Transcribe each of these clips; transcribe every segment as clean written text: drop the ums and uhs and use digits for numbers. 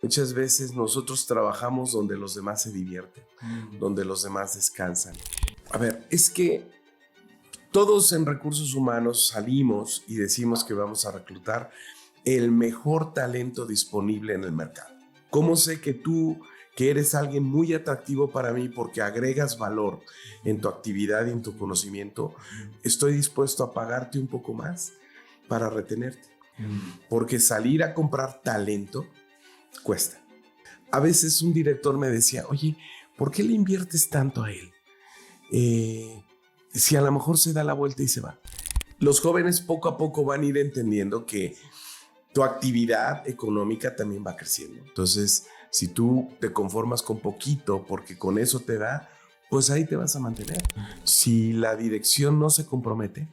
Muchas veces nosotros trabajamos donde los demás se divierten, donde los demás descansan. A ver, es que todos en recursos humanos salimos y decimos que vamos a reclutar el mejor talento disponible en el mercado. ¿Cómo sé que tú, que eres alguien muy atractivo para mí porque agregas valor en tu actividad y en tu conocimiento, estoy dispuesto a pagarte un poco más para retenerte? Porque salir a comprar talento cuesta. A veces un director me decía, oye, ¿por qué le inviertes tanto a él? Si a lo mejor se da la vuelta y se va. Los jóvenes poco a poco van a ir entendiendo que tu actividad económica también va creciendo. Entonces, si tú te conformas con poquito porque con eso te da, pues ahí te vas a mantener. Si la dirección no se compromete,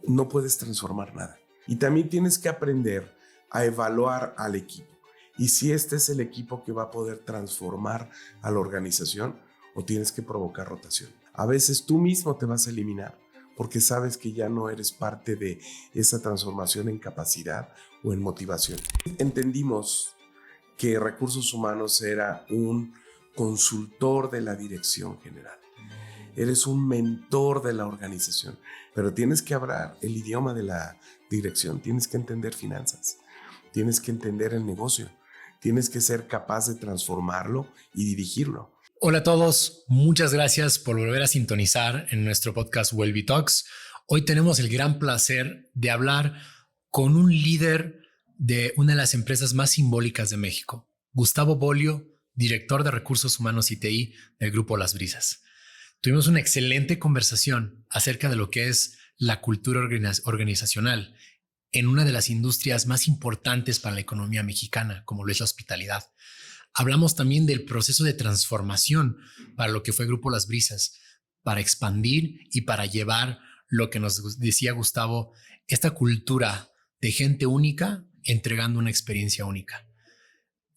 no puedes transformar nada. Y también tienes que aprender a evaluar al equipo. Y si este es el equipo que va a poder transformar a la organización, o tienes que provocar rotación. A veces tú mismo te vas a eliminar porque sabes que ya no eres parte de esa transformación en capacidad o en motivación. Entendimos que recursos humanos era un consultor de la dirección general. Eres un mentor de la organización, pero tienes que hablar el idioma de la dirección, tienes que entender finanzas, tienes que entender el negocio, tienes que ser capaz de transformarlo y dirigirlo. Hola a todos, muchas gracias por volver a sintonizar en nuestro podcast Wellbe Talks. Hoy tenemos el gran placer de hablar con un líder de una de las empresas más simbólicas de México, Gustavo Bolio, director de Recursos Humanos y TI del Grupo Las Brisas. Tuvimos una excelente conversación acerca de lo que es la cultura organizacional en una de las industrias más importantes para la economía mexicana, como lo es la hospitalidad. Hablamos también del proceso de transformación para lo que fue Grupo Las Brisas, para expandir y para llevar lo que nos decía Gustavo, esta cultura de gente única entregando una experiencia única.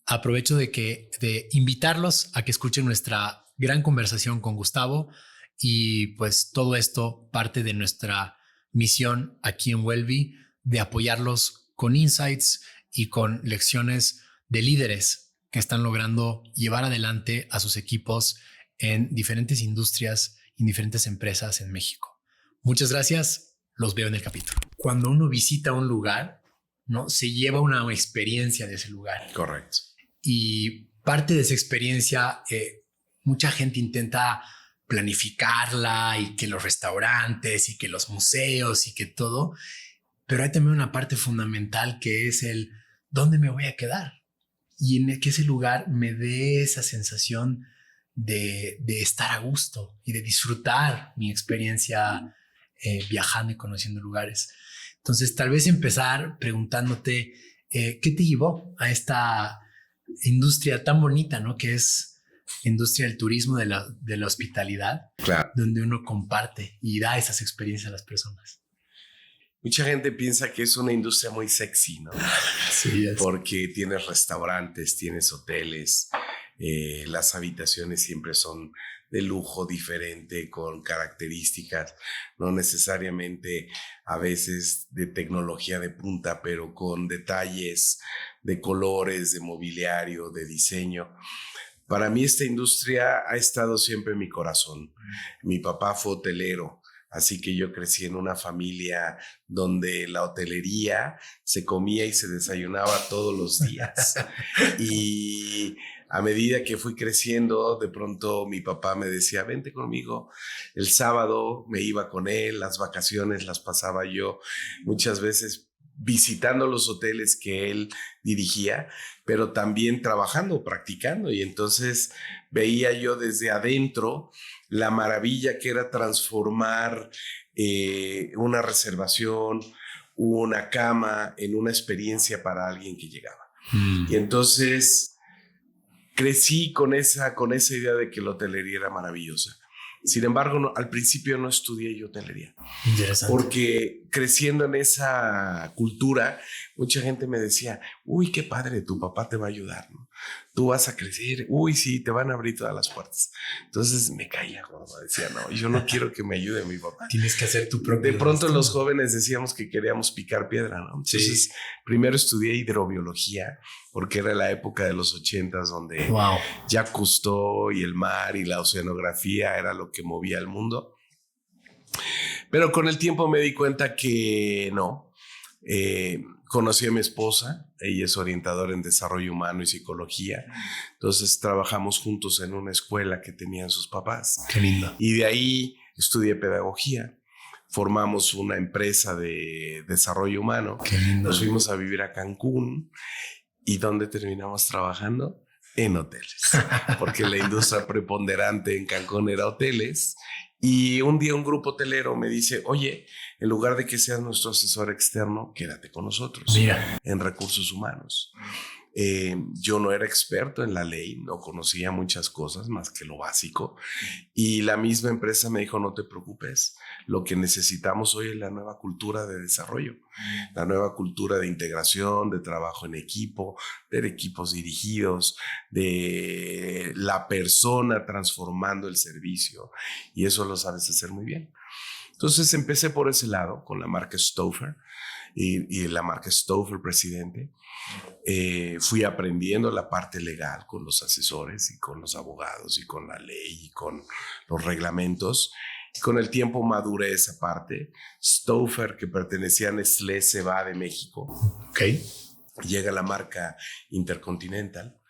Aprovecho de invitarlos a que escuchen nuestra gran conversación con Gustavo y pues todo esto parte de nuestra misión aquí en Wellbe de apoyarlos con insights y con lecciones de líderes que están logrando llevar adelante a sus equipos en diferentes industrias y diferentes empresas en México. Muchas gracias, los veo en el capítulo. Cuando uno visita un lugar, ¿no? Se lleva una experiencia de ese lugar. Correcto. Y parte de esa experiencia, mucha gente intenta planificarla y que los restaurantes y que los museos y que todo, pero hay también una parte fundamental que es el ¿dónde me voy a quedar? Y en que ese lugar me dé esa sensación de estar a gusto y de disfrutar mi experiencia viajando y conociendo lugares. Entonces, tal vez empezar preguntándote ¿qué te llevó a esta industria tan bonita, ¿no? Que es la industria del turismo, de la hospitalidad, Claro. donde uno comparte y da esas experiencias a las personas. Mucha gente piensa que es una industria muy sexy, ¿no? Sí, porque tienes restaurantes, tienes hoteles, las habitaciones siempre son de lujo diferente, con características, no necesariamente a veces de tecnología de punta, pero con detalles de colores, de mobiliario, de diseño. Para mí esta industria ha estado siempre en mi corazón. Mi papá fue hotelero. Así que yo crecí en una familia donde la hotelería se comía y se desayunaba todos los días. Y a medida que fui creciendo, de pronto mi papá me decía, vente conmigo. El sábado me iba con él, las vacaciones las pasaba yo muchas veces visitando los hoteles que él dirigía, pero también trabajando, practicando. Y entonces veía yo desde adentro la maravilla que era transformar una reservación, una cama en una experiencia para alguien que llegaba. Y entonces crecí con esa idea de que la hotelería era maravillosa. Sin embargo, no, al principio no estudié yo hotelería. Interesante. Porque creciendo en esa cultura, mucha gente me decía, uy, qué padre, tu papá te va a ayudar, ¿no? tú vas a crecer, uy, sí, te van a abrir todas las puertas. Entonces me caía gordo, decía, no, yo no quiero que me ayude mi papá. Tienes que hacer tu propio De pronto destino. los jóvenes decíamos que queríamos picar piedra, ¿no? Entonces, Sí. primero estudié hidrobiología, porque era la época de los 80s donde Wow. Jacques Cousteau y el mar y la oceanografía era lo que movía el mundo. Pero con el tiempo me di cuenta que no. Conocí a mi esposa, ella es orientadora en desarrollo humano y psicología, entonces trabajamos juntos en una escuela que tenían sus papás. Qué lindo. Y de ahí estudié pedagogía, formamos una empresa de desarrollo humano. Qué lindo. Nos fuimos a vivir a Cancún. ¿Y dónde terminamos trabajando? En hoteles, porque la industria preponderante en Cancún era hoteles. Y un día un grupo hotelero me dice, oye, en lugar de que seas nuestro asesor externo, quédate con nosotros. Mira. En recursos humanos. Yo no era experto en la ley, no conocía muchas cosas más que lo básico. Y la misma empresa me dijo, no te preocupes, lo que necesitamos hoy es la nueva cultura de desarrollo, la nueva cultura de integración, de trabajo en equipo, de equipos dirigidos, de la persona transformando el servicio. Y eso lo sabes hacer muy bien. Entonces empecé por ese lado con la marca Stauffer y la marca Stauffer Presidente. Fui aprendiendo la parte legal con los asesores y con los abogados y con la ley y con los reglamentos. Con el tiempo maduré esa parte. Stauffer, que pertenecía a Nestlé, se va de México. Okay. Llega la marca Intercontinental.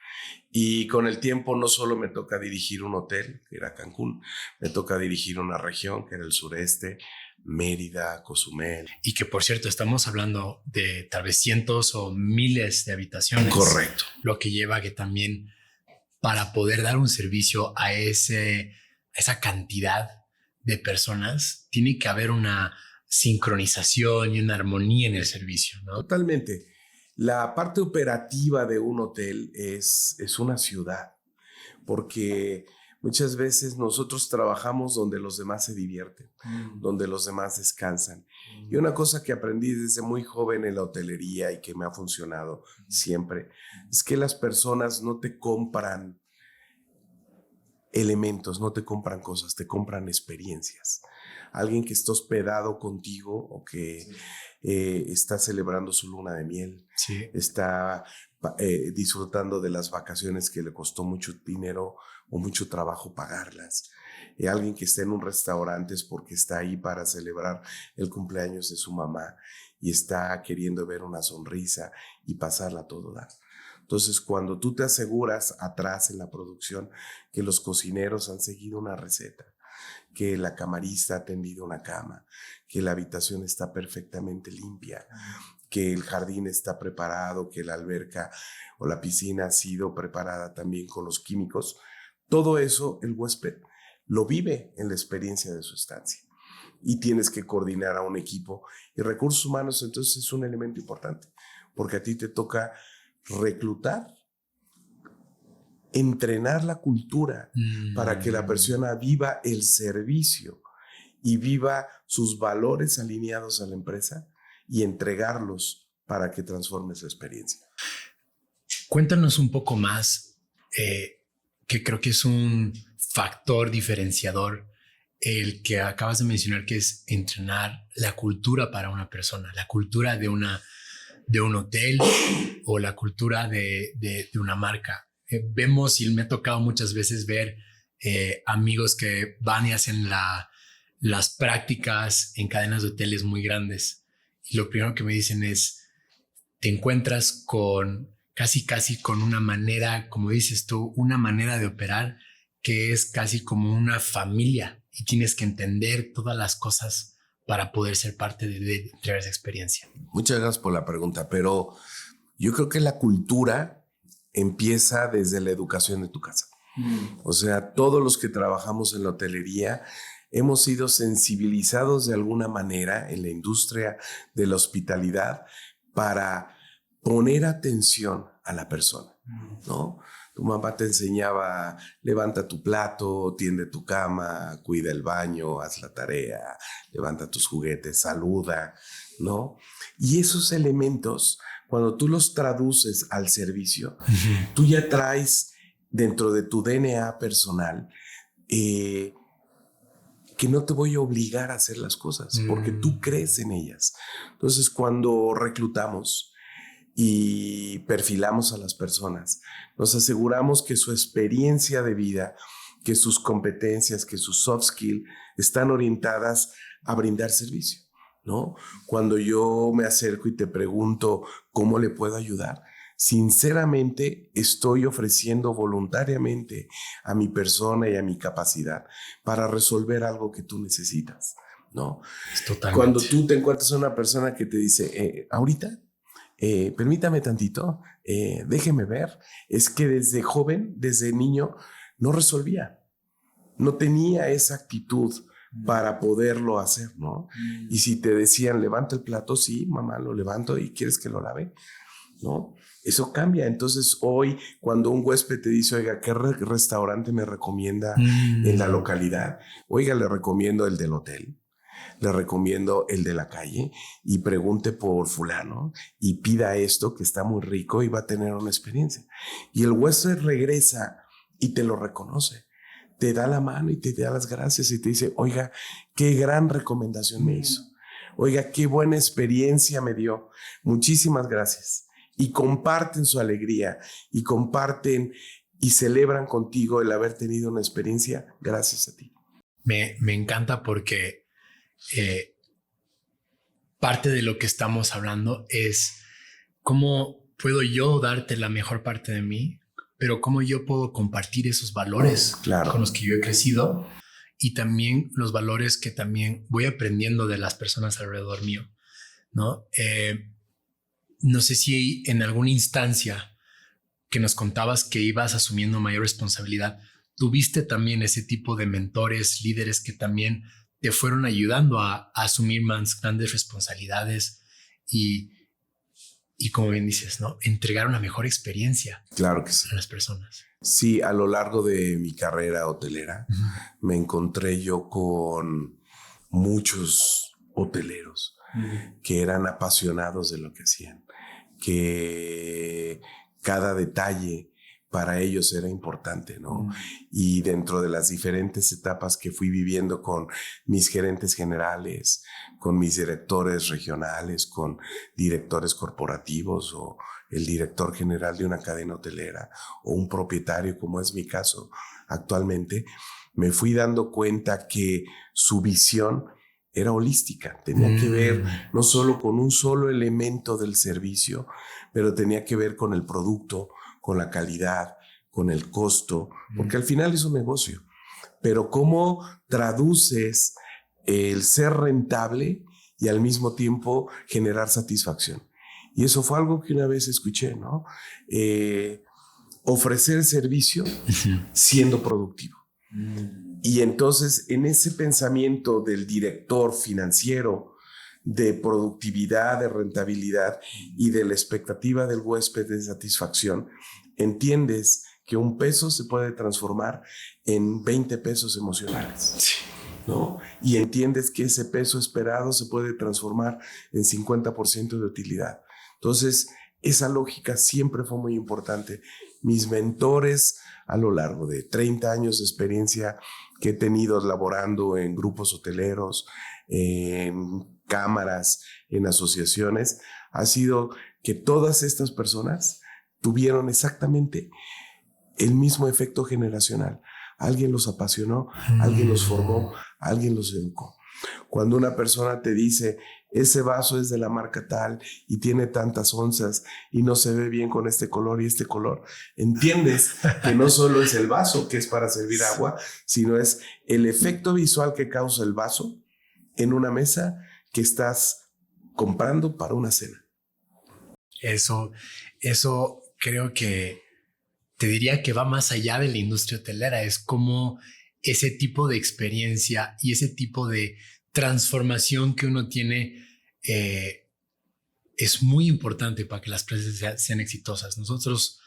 Y con el tiempo no solo me toca dirigir un hotel, que era Cancún, me toca dirigir una región, que era el sureste, Mérida, Cozumel. Y que, por cierto, estamos hablando de tal vez cientos o miles de habitaciones. Correcto. Lo que lleva que también para poder dar un servicio a esa cantidad de personas, tiene que haber una sincronización y una armonía en el servicio, ¿no? Totalmente. La parte operativa de un hotel es una ciudad, porque muchas veces nosotros trabajamos donde los demás se divierten, donde los demás descansan. Y una cosa que aprendí desde muy joven en la hotelería y que me ha funcionado siempre, es que las personas no te compran elementos, no te compran cosas, te compran experiencias. Alguien que está hospedado contigo o que está celebrando su luna de miel, sí, está disfrutando de las vacaciones que le costó mucho dinero o mucho trabajo pagarlas. Alguien que está en un restaurante es porque está ahí para celebrar el cumpleaños de su mamá y está queriendo ver una sonrisa y pasarla a todo dar. Entonces, cuando tú te aseguras atrás en la producción que los cocineros han seguido una receta, que la camarista ha tendido una cama, que la habitación está perfectamente limpia, que el jardín está preparado, que la alberca o la piscina ha sido preparada también con los químicos, todo eso el huésped lo vive en la experiencia de su estancia. Y tienes que coordinar a un equipo. Y recursos humanos entonces es un elemento importante, porque a ti te toca reclutar, entrenar la cultura para que la persona viva el servicio y viva sus valores alineados a la empresa y entregarlos para que transforme su experiencia. Cuéntanos un poco más, que creo que es un factor diferenciador el que acabas de mencionar, que es entrenar la cultura para una persona, la cultura de un hotel o la cultura de una marca. Vemos, y me ha tocado muchas veces ver amigos que van y hacen las prácticas en cadenas de hoteles muy grandes. Y lo primero que me dicen es, te encuentras con casi con una manera, como dices tú, una manera de operar que es casi como una familia y tienes que entender todas las cosas para poder ser parte de entregar esa experiencia. Muchas gracias por la pregunta, pero yo creo que la cultura empieza desde la educación de tu casa. O sea, todos los que trabajamos en la hotelería hemos sido sensibilizados de alguna manera en la industria de la hospitalidad para poner atención a la persona, ¿no? Tu mamá te enseñaba, levanta tu plato, tiende tu cama, cuida el baño, haz la tarea, levanta tus juguetes, saluda, ¿no? Y esos elementos cuando tú los traduces al servicio, Uh-huh. tú ya traes dentro de tu DNA personal que no te voy a obligar a hacer las cosas porque tú crees en ellas. Entonces, cuando reclutamos y perfilamos a las personas, nos aseguramos que su experiencia de vida, que sus competencias, que sus soft skills están orientadas a brindar servicio, ¿no? Cuando yo me acerco y te pregunto cómo le puedo ayudar, sinceramente estoy ofreciendo voluntariamente a mi persona y a mi capacidad para resolver algo que tú necesitas, ¿no? Totalmente. Cuando tú te encuentras a una persona que te dice, ahorita, permítame tantito, déjeme ver, es que desde joven, desde niño, no resolvía, no tenía esa actitud para poderlo hacer, ¿no? Y si te decían, levanta el plato, sí, mamá, lo levanto y ¿quieres que lo lave? ¿No? Eso cambia. Entonces hoy, cuando un huésped te dice, oiga, ¿qué restaurante me recomienda en la localidad? Oiga, le recomiendo el del hotel, le recomiendo el de la calle y pregunte por fulano y pida esto que está muy rico y va a tener una experiencia. Y el huésped regresa y te lo reconoce, te da la mano y te da las gracias y te dice, oiga, qué gran recomendación me hizo. Oiga, qué buena experiencia me dio. Muchísimas gracias. Y comparten su alegría y comparten y celebran contigo el haber tenido una experiencia gracias a ti. Me encanta porque parte de lo que estamos hablando es cómo puedo yo darte la mejor parte de mí, pero cómo yo puedo compartir esos valores con los que yo he crecido y también los valores que también voy aprendiendo de las personas alrededor mío, ¿no? No sé si en alguna instancia que nos contabas que ibas asumiendo mayor responsabilidad, tuviste también ese tipo de mentores, líderes que también te fueron ayudando a asumir más grandes responsabilidades y como bien dices, ¿no? Entregar una mejor experiencia. Claro que sí. A las personas. Sí, a lo largo de mi carrera hotelera, me encontré yo con muchos hoteleros que eran apasionados de lo que hacían, que cada detalle para ellos era importante, ¿no? Y dentro de las diferentes etapas que fui viviendo con mis gerentes generales, con mis directores regionales, con directores corporativos o el director general de una cadena hotelera o un propietario, como es mi caso actualmente, me fui dando cuenta que su visión era holística, tenía que ver no solo con un solo elemento del servicio, pero tenía que ver con el producto, con la calidad, con el costo, porque al final es un negocio. Pero cómo traduces el ser rentable y al mismo tiempo generar satisfacción. Y eso fue algo que una vez escuché, ¿no? Ofrecer servicio siendo productivo. Y entonces en ese pensamiento del director financiero, de productividad, de rentabilidad y de la expectativa del huésped de satisfacción, entiendes que un peso se puede transformar en 20 pesos emocionales, ¿no? Y entiendes que ese peso esperado se puede transformar en 50% de utilidad. Entonces, esa lógica siempre fue muy importante. Mis mentores a lo largo de 30 años de experiencia que he tenido laborando en grupos hoteleros, en cámaras, en asociaciones, ha sido que todas estas personas tuvieron exactamente el mismo efecto generacional. Alguien los apasionó, alguien los formó, alguien los educó. Cuando una persona te dice, ese vaso es de la marca tal y tiene tantas onzas y no se ve bien con este color y este color, entiendes que no solo es el vaso que es para servir agua, sino es el efecto visual que causa el vaso en una mesa que estás comprando para una cena. Eso creo que te diría que va más allá de la industria hotelera. Es como ese tipo de experiencia y ese tipo de transformación que uno tiene es muy importante para que las empresas sean exitosas. Nosotros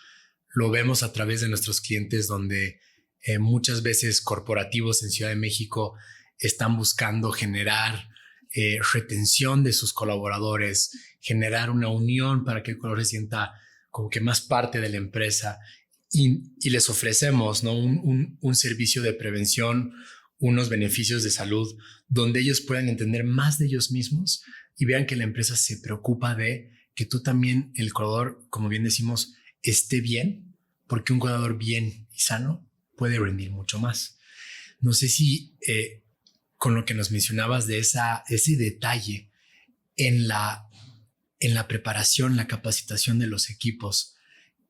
lo vemos a través de nuestros clientes donde muchas veces corporativos en Ciudad de México están buscando generar retención de sus colaboradores, generar una unión para que el colaborador se sienta como que más parte de la empresa y les ofrecemos, ¿no? un servicio de prevención, unos beneficios de salud donde ellos puedan entender más de ellos mismos y vean que la empresa se preocupa de que tú también, el colaborador, como bien decimos, esté bien, porque un colaborador bien y sano puede rendir mucho más. No sé si con lo que nos mencionabas de ese detalle en la preparación, la capacitación de los equipos,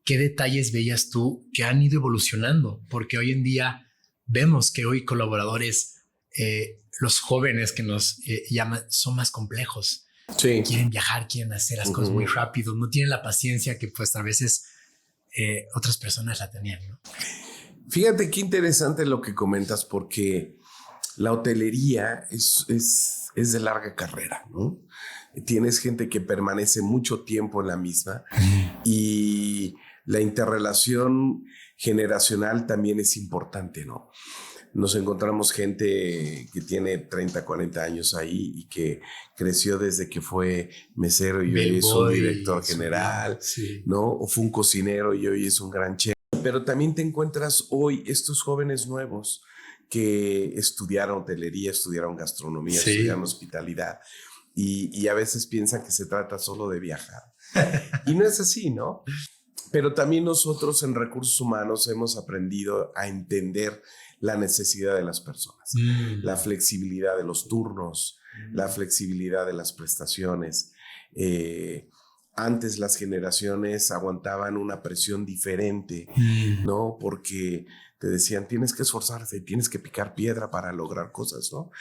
¿qué detalles veías tú que han ido evolucionando? Porque hoy en día vemos que hoy colaboradores, los jóvenes que nos llaman, son más complejos. Sí. Quieren viajar, quieren hacer las cosas muy rápido, no tienen la paciencia que pues a veces otras personas la tenían, ¿no? Fíjate qué interesante lo que comentas, porque la hotelería es de larga carrera, ¿no? Tienes gente que permanece mucho tiempo en la misma y la interrelación generacional también es importante, ¿no? Nos encontramos gente que tiene 30, 40 años ahí y que creció desde que fue mesero y hoy es un director general, sí, ¿no? O fue un cocinero y hoy es un gran chef. Pero también te encuentras hoy estos jóvenes nuevos que estudiaron hotelería, estudiaron gastronomía, sí, estudiaron hospitalidad y a veces piensan que se trata solo de viajar. Y no es así, ¿no? Pero también nosotros en recursos humanos hemos aprendido a entender la necesidad de las personas, la flexibilidad de los turnos, la flexibilidad de las prestaciones. Antes las generaciones aguantaban una presión diferente, ¿no? Porque te decían, tienes que esforzarte, tienes que picar piedra para lograr cosas, ¿no?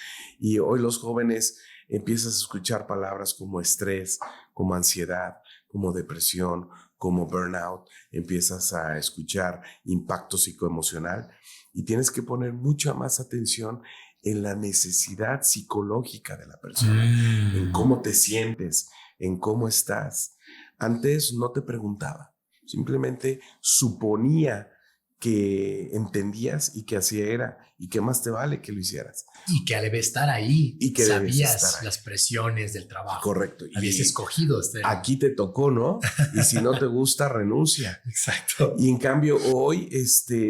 Y hoy los jóvenes empiezas a escuchar palabras como estrés, como ansiedad, como depresión, como burnout, empiezas a escuchar impacto psicoemocional y tienes que poner mucha más atención en la necesidad psicológica de la persona, en cómo te sientes, en cómo estás. Antes no te preguntaba, simplemente suponía que entendías y que así era y que más te vale que lo hicieras. Y que debe estar ahí, y que sabías las presiones del trabajo. Correcto. Habías escogido. Aquí te tocó, ¿no? Y si no te gusta, renuncia. Exacto. Y en cambio hoy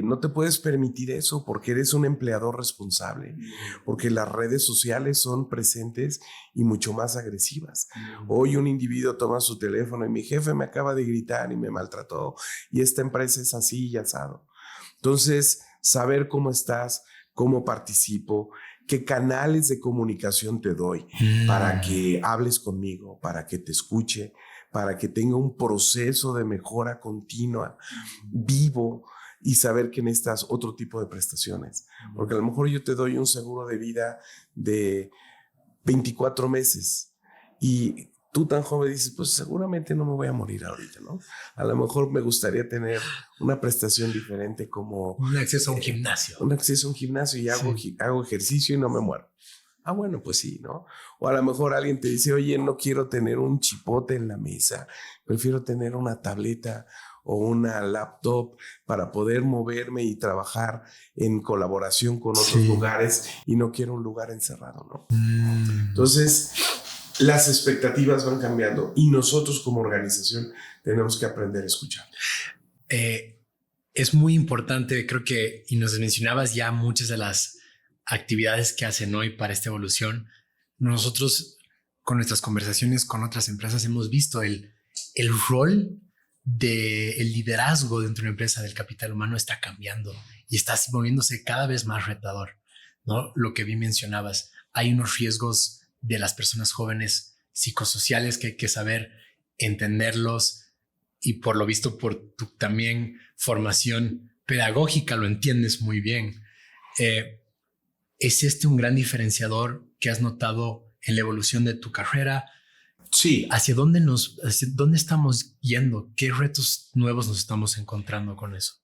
no te puedes permitir eso porque eres un empleador responsable, porque las redes sociales son presentes y mucho más agresivas. Hoy un individuo toma su teléfono y mi jefe me acaba de gritar y me maltrató y esta empresa es así y asado. Entonces, saber cómo estás, cómo participo, qué canales de comunicación te doy para que hables conmigo, para que te escuche, para que tenga un proceso de mejora continua, vivo, y saber que necesitas otro tipo de prestaciones. Porque a lo mejor yo te doy un seguro de vida de 24 meses y tú tan joven dices, pues seguramente no me voy a morir ahorita, ¿no? A lo mejor me gustaría tener una prestación diferente como... Un acceso a un gimnasio. Un acceso a un gimnasio y hago ejercicio y no me muero. Ah, bueno, pues sí, ¿no? O a lo mejor alguien te dice, oye, no quiero tener un chipote en la mesa, prefiero tener una tableta o una laptop para poder moverme y trabajar en colaboración con otros lugares y no quiero un lugar encerrado, ¿no? Entonces, las expectativas van cambiando y nosotros como organización tenemos que aprender a escuchar. Es muy importante, creo que, y nos mencionabas ya muchas de las actividades que hacen hoy para esta evolución. Nosotros con nuestras conversaciones con otras empresas hemos visto el rol del liderazgo dentro de una empresa del capital humano está cambiando y está volviéndose cada vez más retador, ¿no? Lo que bien mencionabas, hay unos riesgos de las personas jóvenes psicosociales que hay que saber entenderlos y por lo visto por tu también formación pedagógica lo entiendes muy bien. ¿Es un gran diferenciador que has notado en la evolución de tu carrera? Sí. ¿Hacia dónde estamos yendo? ¿Qué retos nuevos nos estamos encontrando con eso?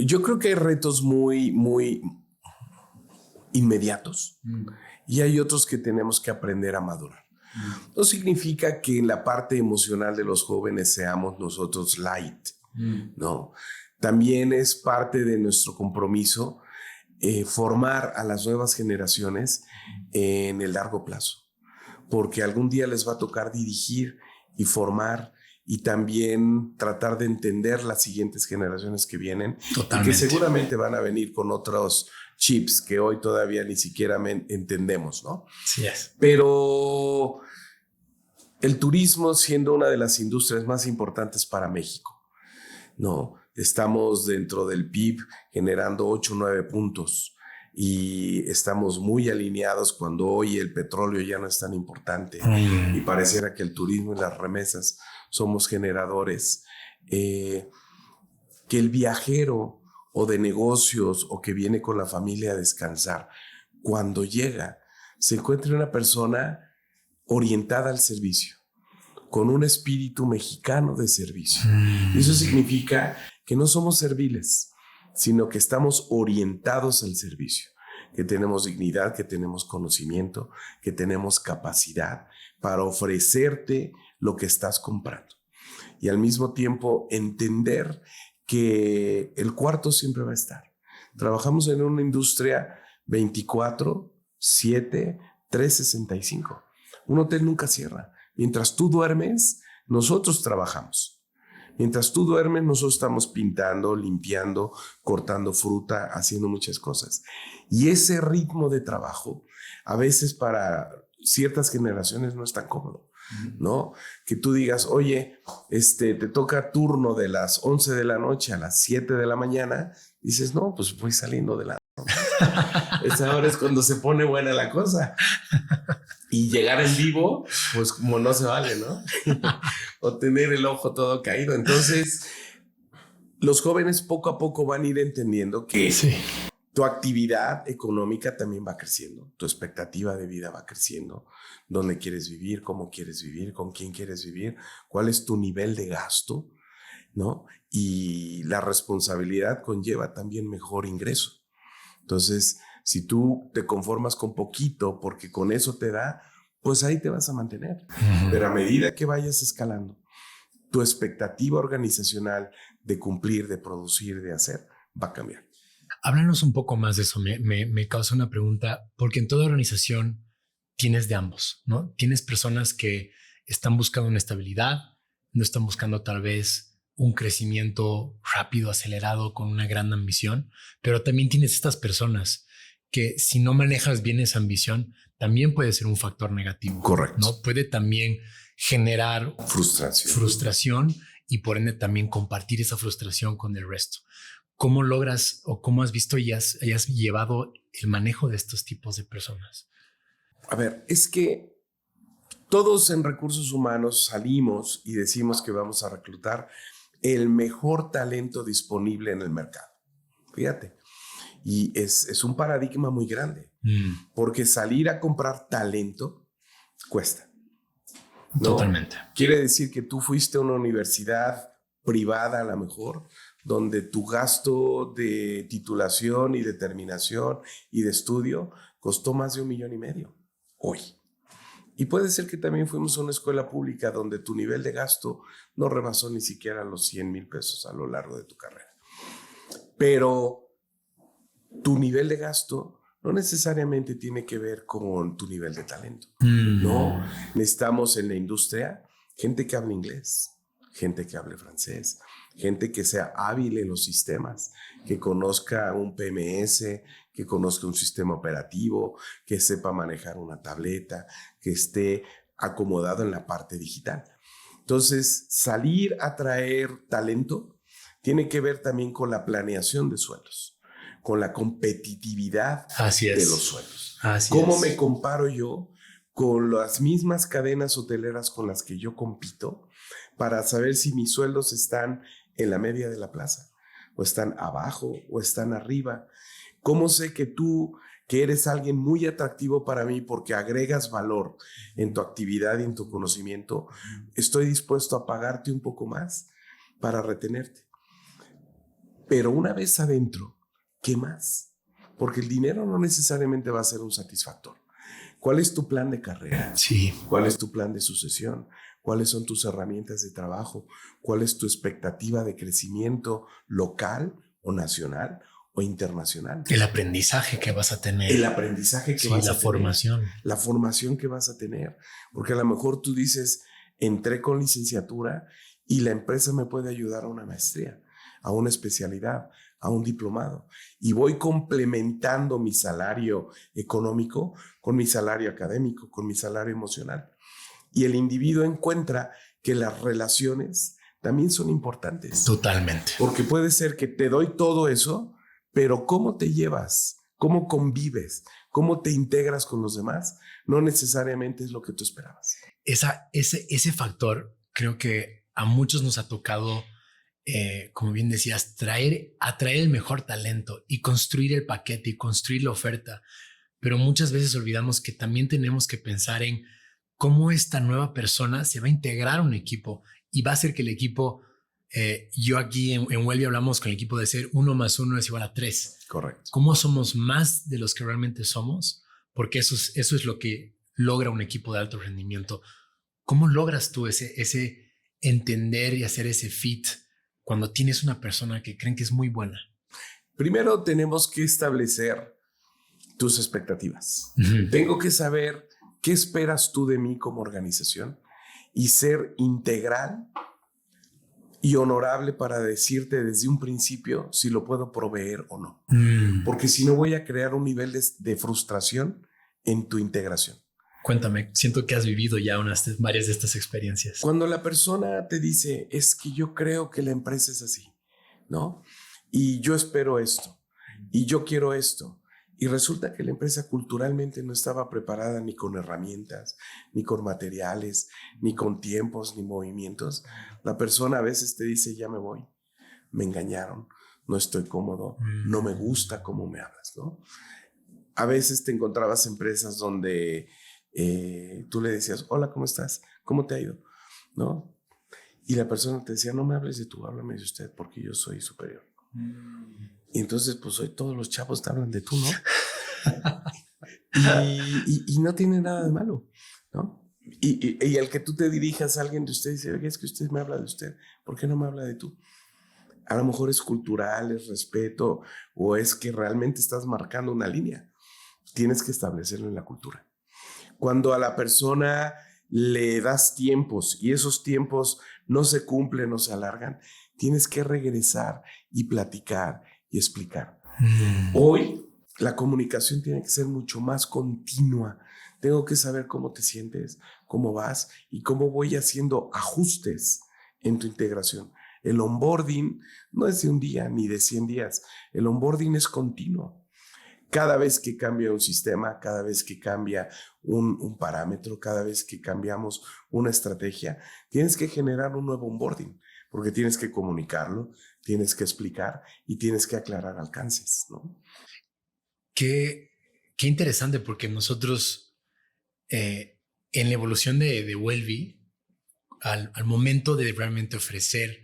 Yo creo que hay retos muy, muy inmediatos y hay otros que tenemos que aprender a madurar. No significa que en la parte emocional de los jóvenes seamos nosotros light, no. También es parte de nuestro compromiso formar a las nuevas generaciones en el largo plazo. porque algún día les va a tocar dirigir y formar y también tratar de entender las siguientes generaciones que vienen. Totalmente. Y que seguramente van a venir con otros chips que hoy todavía ni siquiera entendemos, ¿no? Sí es. Pero el turismo, siendo una de las industrias más importantes para México, ¿no? Estamos dentro del PIB generando 8 o 9 puntos y estamos muy alineados cuando hoy el petróleo ya no es tan importante y pareciera que el turismo y las remesas somos generadores, que el viajero o de negocios o que viene con la familia a descansar, cuando llega, se encuentra una persona orientada al servicio, con un espíritu mexicano de servicio. Y eso significa que no somos serviles, sino que estamos orientados al servicio, que tenemos dignidad, que tenemos conocimiento, que tenemos capacidad para ofrecerte lo que estás comprando. Y al mismo tiempo entender que el cuarto siempre va a estar. Trabajamos en una industria 24/7, 365. Un hotel nunca cierra. Mientras tú duermes, nosotros trabajamos. Mientras tú duermes, nosotros estamos pintando, limpiando, cortando fruta, haciendo muchas cosas. Y ese ritmo de trabajo, a veces para ciertas generaciones no es tan cómodo, ¿no? Que tú digas, oye, te toca turno de las 11 de la noche a las 7 de la mañana. Dices, no, pues voy saliendo de la... Esa hora es cuando se pone buena la cosa. Y llegar en vivo, pues como no se vale, ¿no? O tener el ojo todo caído. Entonces, los jóvenes poco a poco van a ir entendiendo que tu actividad económica también va creciendo, tu expectativa de vida va creciendo, dónde quieres vivir, cómo quieres vivir, con quién quieres vivir, cuál es tu nivel de gasto, ¿no? Y la responsabilidad conlleva también mejor ingreso. Entonces, si tú te conformas con poquito porque con eso te da, pues ahí te vas a mantener. Pero a medida que vayas escalando, tu expectativa organizacional de cumplir, de producir, de hacer, va a cambiar. Háblanos un poco más de eso. Me causa una pregunta, porque en toda organización tienes de ambos, ¿no? Tienes personas que están buscando una estabilidad, no están buscando tal vez un crecimiento rápido, acelerado, con una gran ambición, pero también tienes estas personas que si no manejas bien esa ambición, también puede ser un factor negativo. Correcto. ¿No? Puede también generar frustración y por ende también compartir esa frustración con el resto. ¿Cómo logras o cómo has visto y hayas llevado el manejo de estos tipos de personas? A ver, es que todos en recursos humanos salimos y decimos que vamos a reclutar el mejor talento disponible en el mercado. Fíjate. Y es un paradigma muy grande, porque salir a comprar talento cuesta, ¿no? Totalmente. Quiere decir que tú fuiste a una universidad privada, a lo mejor, donde tu gasto de titulación y de terminación y de estudio costó más de $1.5 million hoy. Y puede ser que también fuimos a una escuela pública donde tu nivel de gasto no rebasó ni siquiera los $100,000 a lo largo de tu carrera. Pero tu nivel de gasto no necesariamente tiene que ver con tu nivel de talento. No, necesitamos en la industria gente que hable inglés, gente que hable francés, gente que sea hábil en los sistemas, que conozca un PMS, que conozca un sistema operativo, que sepa manejar una tableta, que esté acomodado en la parte digital. Entonces, salir a traer talento tiene que ver también con la planeación de sueldos, con la competitividad de los sueldos. ¿Cómo me comparo yo con las mismas cadenas hoteleras con las que yo compito para saber si mis sueldos están en la media de la plaza, o están abajo, o están arriba? ¿Cómo sé que tú, que eres alguien muy atractivo para mí porque agregas valor en tu actividad y en tu conocimiento, estoy dispuesto a pagarte un poco más para retenerte? Pero una vez adentro, ¿qué más? Porque el dinero no necesariamente va a ser un satisfactor. ¿Cuál es tu plan de carrera? Sí. ¿Cuál es tu plan de sucesión? ¿Cuáles son tus herramientas de trabajo? ¿Cuál es tu expectativa de crecimiento local o nacional o internacional. El aprendizaje que vas a tener. El aprendizaje que vas a tener. La formación. La formación que vas a tener. Porque a lo mejor tú dices, entré con licenciatura y la empresa me puede ayudar a una maestría, a una especialidad, a un diplomado. Y voy complementando mi salario económico con mi salario académico, con mi salario emocional. Y el individuo encuentra que las relaciones también son importantes. Totalmente. Porque puede ser que te doy todo eso, pero cómo te llevas, cómo convives, cómo te integras con los demás, no necesariamente es lo que tú esperabas. Ese factor creo que a muchos nos ha tocado, como bien decías, atraer el mejor talento y construir el paquete y construir la oferta. Pero muchas veces olvidamos que también tenemos que pensar en cómo esta nueva persona se va a integrar a un equipo y va a hacer que el equipo, yo aquí en Wellbe hablamos con el equipo de ser 1 más 1 es igual a 3. Correcto. ¿Cómo somos más de los que realmente somos? Porque eso es lo que logra un equipo de alto rendimiento. ¿Cómo logras tú ese entender y hacer ese fit cuando tienes una persona que creen que es muy buena? Primero tenemos que establecer tus expectativas. Uh-huh. Tengo que saber qué esperas tú de mí como organización y ser integral y honorable para decirte desde un principio si lo puedo proveer o no. Porque si no voy a crear un nivel de frustración en tu integración. Cuéntame, siento que has vivido ya varias de estas experiencias. Cuando la persona te dice, es que yo creo que la empresa es así, ¿no? Y yo espero esto, y yo quiero esto. Y resulta que la empresa culturalmente no estaba preparada ni con herramientas, ni con materiales, ni con tiempos, ni movimientos. La persona a veces te dice, ya me voy, me engañaron, no estoy cómodo, no me gusta cómo me hablas, ¿no? A veces te encontrabas empresas donde tú le decías, hola, ¿cómo estás? ¿Cómo te ha ido? ¿No? Y la persona te decía, no me hables de tú, háblame de usted, porque yo soy superior. Y entonces, pues hoy todos los chavos te hablan de tú, ¿no? y no tiene nada de malo, ¿no? Y el que tú te dirijas a alguien de usted y dice, oye, es que usted me habla de usted, ¿por qué no me habla de tú? A lo mejor es cultural, es respeto, o es que realmente estás marcando una línea. Tienes que establecerlo en la cultura. Cuando a la persona le das tiempos y esos tiempos no se cumplen o se alargan, tienes que regresar y platicar y explicar. Hoy la comunicación tiene que ser mucho más continua. Tengo que saber cómo te sientes, cómo vas y cómo voy haciendo ajustes en tu integración. El onboarding no es de un día ni de 100 días. El onboarding es continuo. Cada vez que cambia un sistema, cada vez que cambia un parámetro, cada vez que cambiamos una estrategia, tienes que generar un nuevo onboarding, porque tienes que comunicarlo, tienes que explicar y tienes que aclarar alcances, ¿no? Qué interesante, porque nosotros en la evolución de Wellbe, al momento de realmente ofrecer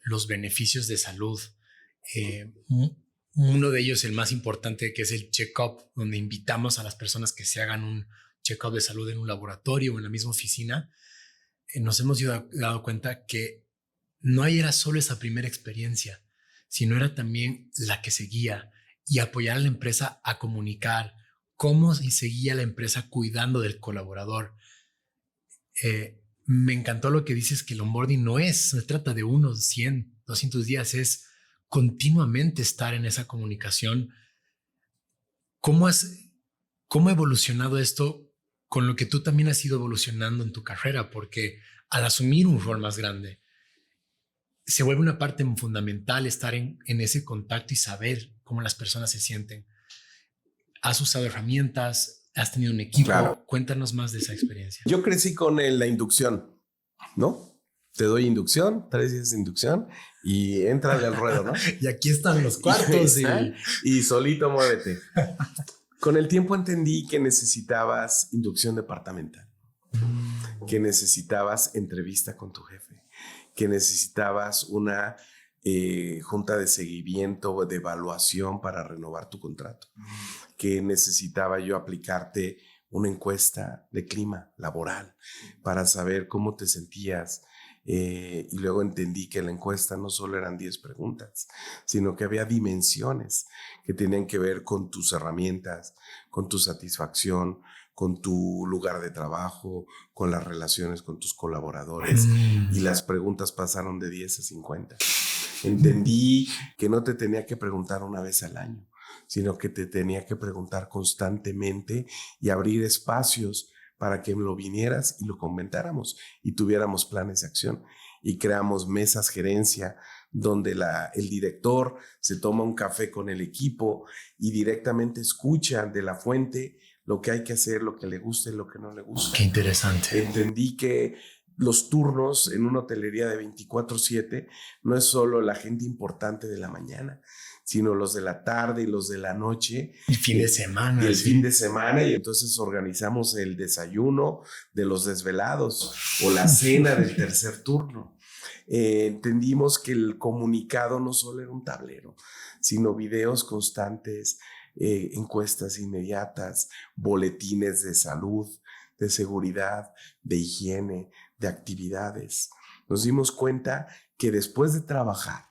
los beneficios de salud, uno de ellos, el más importante, que es el check-up, donde invitamos a las personas que se hagan un check-up de salud en un laboratorio o en la misma oficina, nos hemos dado cuenta que no era solo esa primera experiencia, sino era también la que seguía y apoyar a la empresa a comunicar cómo seguía la empresa cuidando del colaborador. Me encantó lo que dices, que el onboarding no se trata de unos 100, 200 días, es continuamente estar en esa comunicación. ¿Cómo ha evolucionado esto con lo que tú también has ido evolucionando en tu carrera? Porque al asumir un rol más grande, se vuelve una parte fundamental estar en ese contacto y saber cómo las personas se sienten. ¿Has usado herramientas? ¿Has tenido un equipo? Claro. Cuéntanos más de esa experiencia. Yo crecí con la inducción, ¿no? Te doy inducción, 3 días de inducción y éntrale al ruedo, ¿no? Y aquí están los cuartos. Y solito muévete. Con el tiempo entendí que necesitabas inducción departamental, que necesitabas entrevista con tu jefe, que necesitabas una junta de seguimiento, de evaluación para renovar tu contrato, que necesitaba yo aplicarte una encuesta de clima laboral para saber cómo te sentías Y luego entendí que la encuesta no solo eran 10 preguntas, sino que había dimensiones que tenían que ver con tus herramientas, con tu satisfacción, con tu lugar de trabajo, con las relaciones con tus colaboradores. Y las preguntas pasaron de 10 a 50. Entendí que no te tenía que preguntar una vez al año, sino que te tenía que preguntar constantemente y abrir espacios para que lo vinieras y lo comentáramos y tuviéramos planes de acción. Y creamos mesas gerencia donde el director se toma un café con el equipo y directamente escucha de la fuente lo que hay que hacer, lo que le gusta y lo que no le gusta. Qué interesante. Entendí que los turnos en una hotelería de 24/7 no es solo la gente importante de la mañana, sino los de la tarde y los de la noche. El fin de semana. Y el fin de semana, y entonces organizamos el desayuno de los desvelados o la cena del tercer turno. Entendimos que el comunicado no solo era un tablero, sino videos constantes, encuestas inmediatas, boletines de salud, de seguridad, de higiene, de actividades. Nos dimos cuenta que después de trabajar,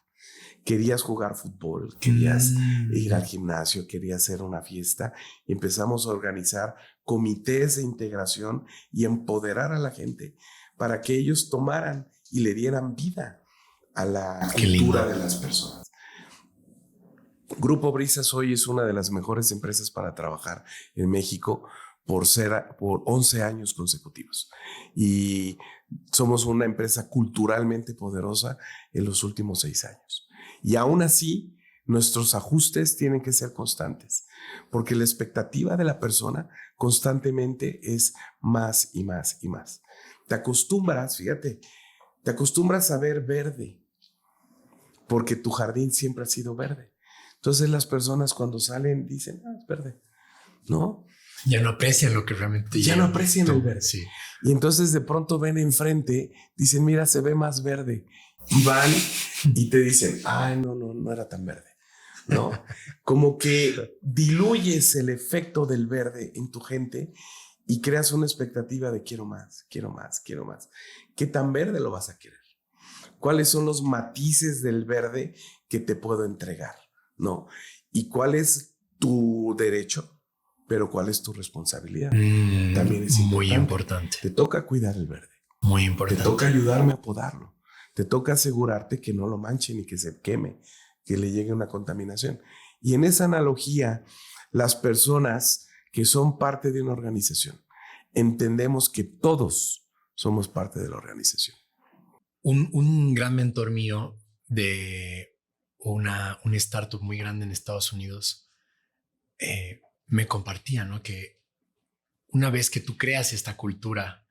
querías jugar fútbol, querías ir al gimnasio, querías hacer una fiesta, y empezamos a organizar comités de integración y empoderar a la gente para que ellos tomaran y le dieran vida a la cultura de las personas. Grupo Brisas hoy es una de las mejores empresas para trabajar en México por 11 años consecutivos. Y somos una empresa culturalmente poderosa en los últimos 6 años. Y aún así, nuestros ajustes tienen que ser constantes, porque la expectativa de la persona constantemente es más y más y más. Te acostumbras a ver verde, porque tu jardín siempre ha sido verde. Entonces las personas cuando salen dicen, es verde, ¿no? Ya no aprecian lo que realmente... Ya no aprecian el verde. Sí. Y entonces de pronto ven enfrente, dicen, mira, se ve más verde. Y van y te dicen, no era tan verde, ¿no? Como que diluyes el efecto del verde en tu gente y creas una expectativa de quiero más, quiero más, quiero más. ¿Qué tan verde lo vas a querer? ¿Cuáles son los matices del verde que te puedo entregar? ¿No? ¿Y cuál es tu derecho? Pero ¿cuál es tu responsabilidad? También es muy importante. Te toca cuidar el verde. Muy importante. Te toca ayudarme a podarlo. Te toca asegurarte que no lo manche ni que se queme, que le llegue una contaminación. Y en esa analogía, las personas que son parte de una organización, entendemos que todos somos parte de la organización. Un gran mentor mío de un startup muy grande en Estados Unidos me compartía, ¿no? Que una vez que tú creas esta cultura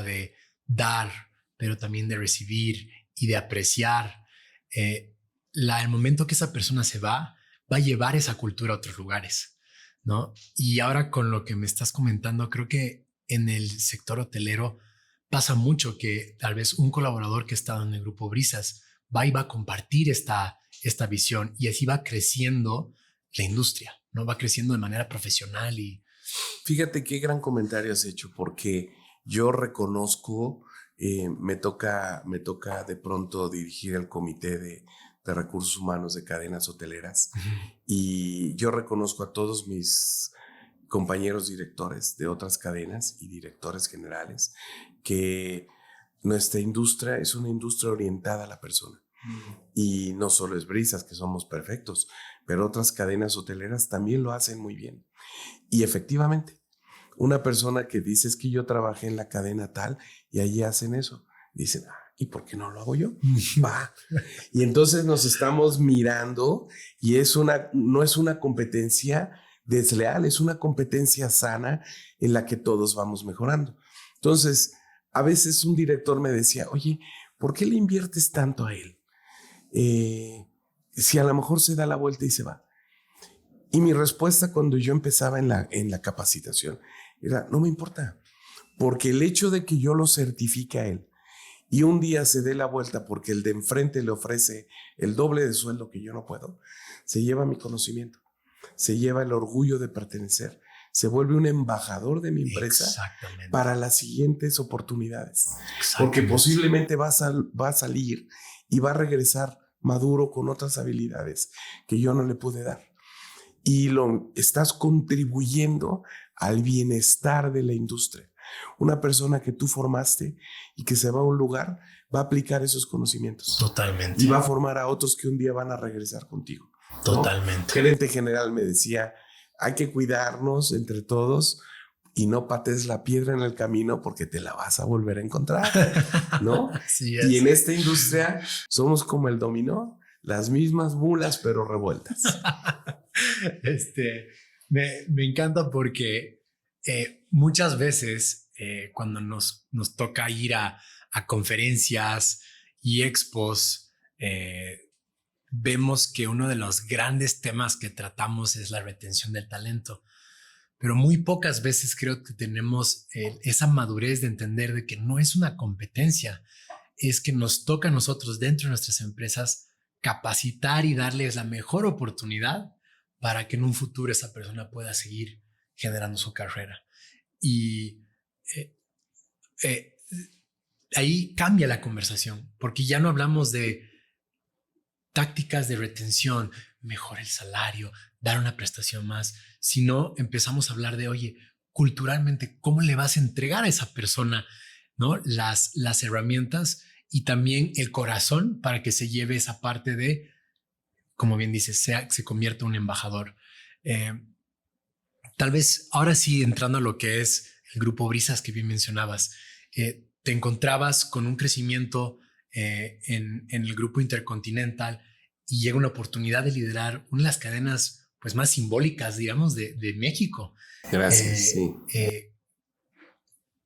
de dar, pero también de recibir y de apreciar, el momento que esa persona se va a llevar esa cultura a otros lugares, ¿no? Y ahora con lo que me estás comentando, creo que en el sector hotelero pasa mucho que tal vez un colaborador que está en el Grupo Brisas va a compartir esta visión y así va creciendo la industria, ¿no? Va creciendo de manera profesional y... Fíjate qué gran comentario has hecho, porque yo reconozco, me toca de pronto dirigir el comité de recursos humanos de cadenas hoteleras y yo reconozco a todos mis compañeros directores de otras cadenas y directores generales que nuestra industria es una industria orientada a la persona. Y no solo es Brisas, que somos perfectos, pero otras cadenas hoteleras también lo hacen muy bien. Y efectivamente, una persona que dice es que yo trabajé en la cadena tal y allí hacen eso, dicen, ¿y por qué no lo hago yo? Va. Y entonces nos estamos mirando y no es una competencia desleal, es una competencia sana en la que todos vamos mejorando. Entonces, a veces un director me decía, oye, ¿por qué le inviertes tanto a él? Si a lo mejor se da la vuelta y se va. Y mi respuesta cuando yo empezaba en la capacitación era, no me importa, porque el hecho de que yo lo certifique a él y un día se dé la vuelta porque el de enfrente le ofrece el doble de sueldo que yo no puedo, se lleva mi conocimiento, se lleva el orgullo de pertenecer, se vuelve un embajador de mi empresa para las siguientes oportunidades. Porque posiblemente va a salir y va a regresar maduro con otras habilidades que yo no le pude dar. Y estás contribuyendo al bienestar de la industria. Una persona que tú formaste y que se va a un lugar va a aplicar esos conocimientos. Totalmente. Y va a formar a otros que un día van a regresar contigo. Totalmente. ¿No? Gerente general me decía, hay que cuidarnos entre todos y no patees la piedra en el camino porque te la vas a volver a encontrar, ¿no? Así es. Y en esta industria somos como el dominó, las mismas mulas pero revueltas. Me encanta porque muchas veces cuando nos toca ir a conferencias y expos, vemos que uno de los grandes temas que tratamos es la retención del talento, pero muy pocas veces creo que tenemos esa madurez de entender de que no es una competencia, es que nos toca a nosotros dentro de nuestras empresas capacitar y darles la mejor oportunidad para que en un futuro esa persona pueda seguir generando su carrera. Y ahí cambia la conversación, porque ya no hablamos de tácticas de retención, mejor el salario, dar una prestación más, sino empezamos a hablar de, oye, culturalmente, ¿cómo le vas a entregar a esa persona, ¿no? Las herramientas y también el corazón para que se lleve esa parte de, como bien dices, se convierta en un embajador. Tal vez ahora sí, entrando a lo que es el grupo Brisas que bien mencionabas, te encontrabas con un crecimiento en el grupo Intercontinental y llega una oportunidad de liderar una de las cadenas pues, más simbólicas, digamos, de México. Gracias, sí.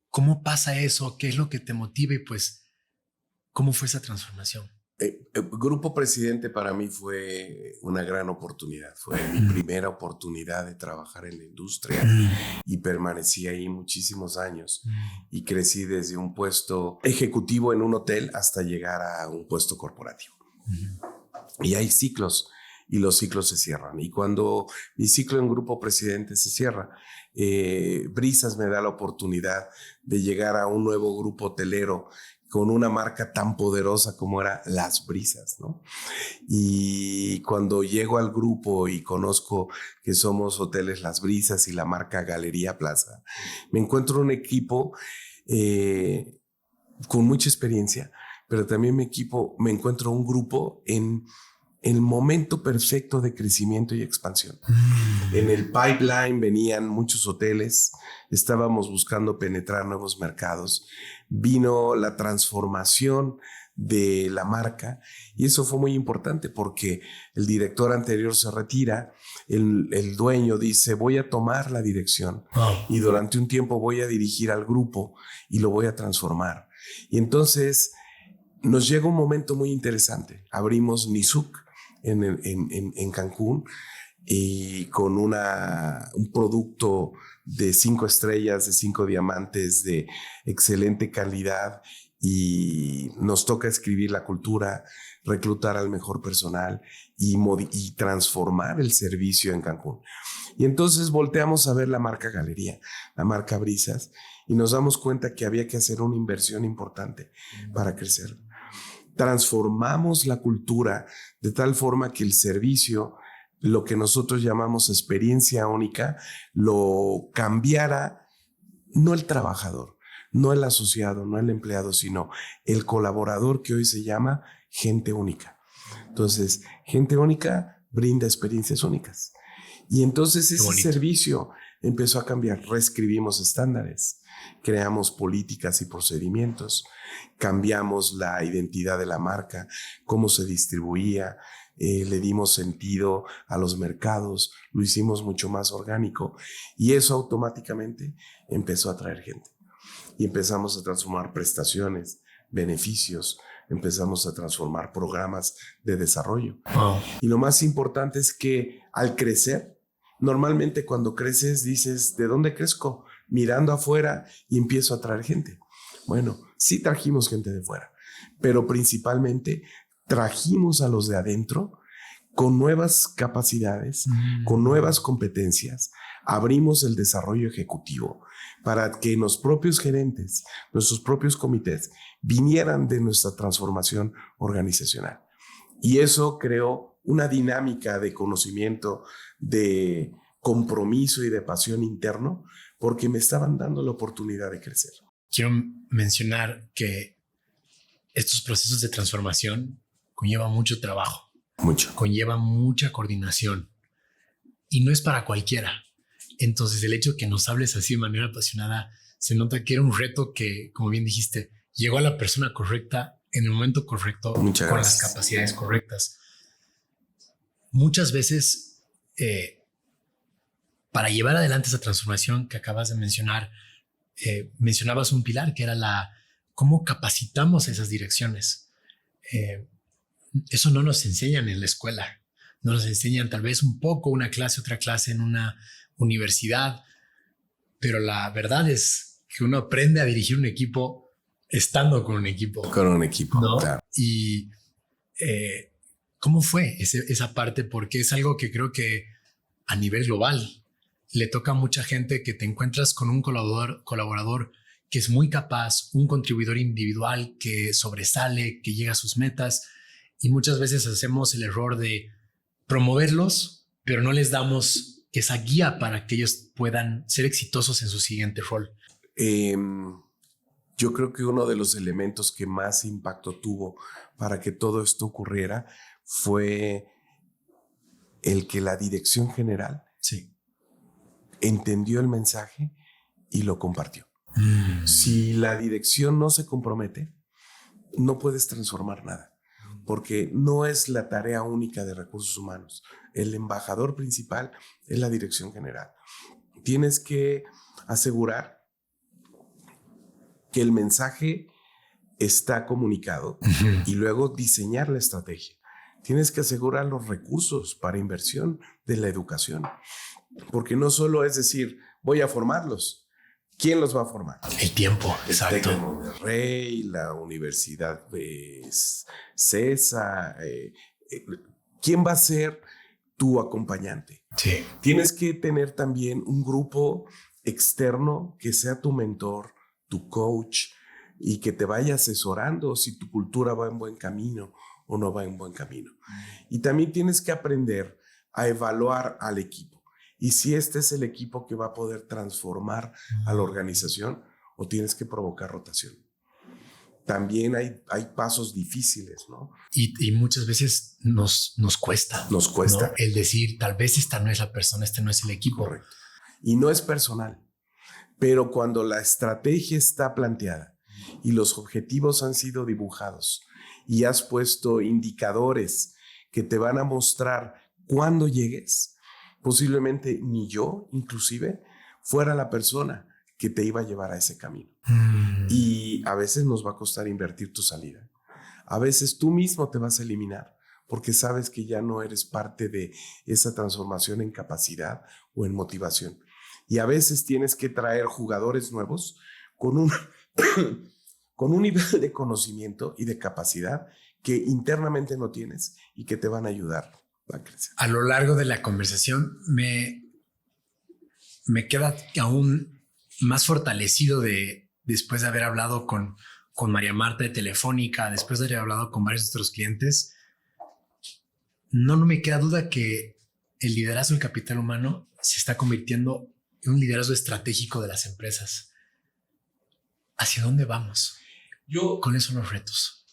¿Cómo pasa eso? ¿Qué es lo que te motiva? Y pues, ¿cómo fue esa transformación? Grupo Presidente para mí fue una gran oportunidad. Fue mi primera oportunidad de trabajar en la industria y permanecí ahí muchísimos años y crecí desde un puesto ejecutivo en un hotel hasta llegar a un puesto corporativo. Y hay ciclos y los ciclos se cierran. Y cuando mi ciclo en Grupo Presidente se cierra, Brisas me da la oportunidad de llegar a un nuevo grupo hotelero con una marca tan poderosa como era Las Brisas, ¿no? Y cuando llego al grupo y conozco que somos Hoteles Las Brisas y la marca Galería Plaza, me encuentro un equipo con mucha experiencia, pero también me encuentro un grupo en el momento perfecto de crecimiento y expansión. En el pipeline venían muchos hoteles, estábamos buscando penetrar nuevos mercados, vino la transformación de la marca y eso fue muy importante porque el director anterior se retira, el dueño dice voy a tomar la dirección y durante un tiempo voy a dirigir al grupo y lo voy a transformar. Y entonces nos llega un momento muy interesante, abrimos Nizuc en Cancún y con un producto de 5 estrellas, de 5 diamantes, de excelente calidad y nos toca escribir la cultura, reclutar al mejor personal y transformar el servicio en Cancún. Y entonces volteamos a ver la marca Galería, la marca Brisas y nos damos cuenta que había que hacer una inversión importante para crecer. Transformamos la cultura de tal forma que el servicio, lo que nosotros llamamos experiencia única, lo cambiara no el trabajador, no el asociado, no el empleado, sino el colaborador que hoy se llama gente única. Entonces, gente única brinda experiencias únicas. Y entonces ese servicio empezó a cambiar. Reescribimos estándares, creamos políticas y procedimientos, cambiamos la identidad de la marca, cómo se distribuía, le dimos sentido a los mercados, lo hicimos mucho más orgánico y eso automáticamente empezó a atraer gente. Y empezamos a transformar prestaciones, beneficios, empezamos a transformar programas de desarrollo. Y lo más importante es que al crecer, normalmente cuando creces dices, ¿de dónde crezco? Mirando afuera y empiezo a traer gente. Bueno, sí trajimos gente de fuera, pero principalmente trajimos a los de adentro con nuevas capacidades, con nuevas competencias, abrimos el desarrollo ejecutivo para que los propios gerentes, nuestros propios comités, vinieran de nuestra transformación organizacional. Y eso creó una dinámica de conocimiento, de compromiso y de pasión interno, porque me estaban dando la oportunidad de crecer. Quiero mencionar que estos procesos de transformación conllevan mucho trabajo. Mucho. Conlleva mucha coordinación y no es para cualquiera. Entonces, el hecho de que nos hables así de manera apasionada, se nota que era un reto que, como bien dijiste, llegó a la persona correcta en el momento correcto, Muchas con gracias. las capacidades correctas. Muchas veces, para llevar adelante esa transformación que acabas de mencionar, mencionabas un pilar que era cómo capacitamos esas direcciones. Eso no nos enseñan en la escuela. No nos enseñan tal vez un poco, una clase, otra clase en una universidad, pero la verdad es que uno aprende a dirigir un equipo estando con un equipo. Con un equipo, ¿no? claro. Y ¿cómo fue esa parte? Porque es algo que creo que a nivel global le toca a mucha gente, que te encuentras con un colaborador que es muy capaz, un contribuidor individual que sobresale, que llega a sus metas, y muchas veces hacemos el error de promoverlos, pero no les damos esa guía para que ellos puedan ser exitosos en su siguiente rol. Yo creo que uno de los elementos que más impacto tuvo para que todo esto ocurriera fue el que la dirección general entendió el mensaje y lo compartió. Si la dirección no se compromete, no puedes transformar nada, porque no es la tarea única de recursos humanos. El embajador principal es la dirección general. Tienes que asegurar que el mensaje está comunicado y luego diseñar la estrategia. Tienes que asegurar los recursos para inversión de la educación, porque no solo es decir, voy a formarlos. ¿Quién los va a formar? El tiempo, exacto. El TEC de Monterrey, la Universidad CESA. ¿Quién va a ser tu acompañante? Sí. Tienes que tener también un grupo externo que sea tu mentor, tu coach, y que te vaya asesorando si tu cultura va en buen camino o no va en buen camino. Y también tienes que aprender a evaluar al equipo. Y si este es el equipo que va a poder transformar a la organización, o tienes que provocar rotación. También hay pasos difíciles, ¿no? Y muchas veces nos cuesta. Nos cuesta. ¿No? El decir, tal vez esta no es la persona, este no es el equipo. Correcto. Y no es personal. Pero cuando la estrategia está planteada y los objetivos han sido dibujados y has puesto indicadores que te van a mostrar cuándo llegues, posiblemente ni yo, inclusive, fuera la persona que te iba a llevar a ese camino. Y a veces nos va a costar invertir tu salida. A veces tú mismo te vas a eliminar porque sabes que ya no eres parte de esa transformación en capacidad o en motivación. Y a veces tienes que traer jugadores nuevos con un nivel de conocimiento y de capacidad que internamente no tienes y que te van a ayudar a crecer. A lo largo de la conversación me queda aún más fortalecido después de haber hablado con María Marta de Telefónica, después de haber hablado con varios de nuestros clientes. No me queda duda que el liderazgo del capital humano se está convirtiendo en un liderazgo estratégico de las empresas. ¿Hacia dónde vamos? ¿Cuáles son los retos?